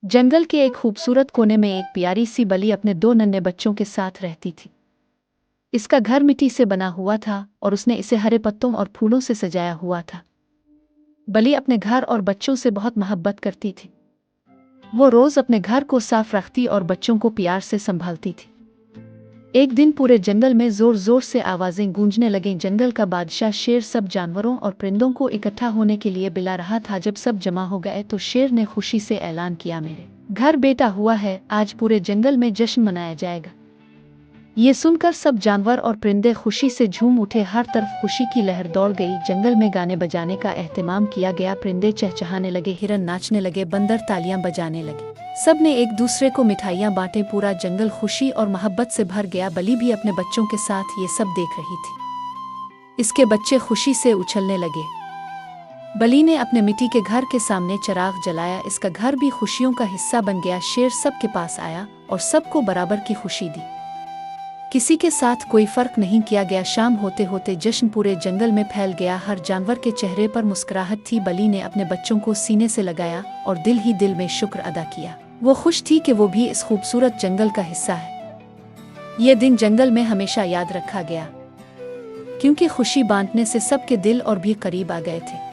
जंगल के एक खूबसूरत कोने में एक प्यारी सी बली अपने दो नन्हे बच्चों के साथ रहती थी। इसका घर मिट्टी से बना हुआ था और उसने इसे हरे पत्तों और फूलों से सजाया हुआ था। बली अपने घर और बच्चों से बहुत मोहब्बत करती थी। वो रोज अपने घर को साफ रखती और बच्चों को प्यार से संभालती थी। एक दिन पूरे जंगल में जोर जोर से आवाजें गूंजने लगीं। जंगल का बादशाह शेर सब जानवरों और परिंदों को इकट्ठा होने के लिए बुला रहा था। जब सब जमा हो गए तो शेर ने खुशी से ऐलान किया, मेरे घर बेटा हुआ है, आज पूरे जंगल में जश्न मनाया जाएगा। ये सुनकर सब जानवर और परिंदे खुशी से झूम उठे। हर तरफ खुशी की लहर दौड़ गई। जंगल में गाने बजाने का एहतमाम किया गया। परिंदे चहचहाने लगे, हिरन नाचने लगे, बंदर तालियां बजाने लगे। सब ने एक दूसरे को मिठाइयां बांटे। पूरा जंगल खुशी और मोहब्बत से भर गया। बली भी अपने बच्चों के साथ ये सब देख रही थी। इसके बच्चे खुशी से उछलने लगे। बली ने अपने मिट्टी के घर के सामने चिराग जलाया। इसका घर भी खुशियों का हिस्सा बन गया। शेर सबके पास आया और सबको बराबर की खुशी दी। किसी के साथ कोई फर्क नहीं किया गया। शाम होते होते जश्न पूरे जंगल में फैल गया। हर जानवर के चेहरे पर मुस्कुराहट थी। बली ने अपने बच्चों को सीने से लगाया और दिल ही दिल में शुक्र अदा किया। वो खुश थी कि वो भी इस खूबसूरत जंगल का हिस्सा है। ये दिन जंगल में हमेशा याद रखा गया, क्योंकि खुशी बांटने से सबके दिल और भी करीब आ गए थे।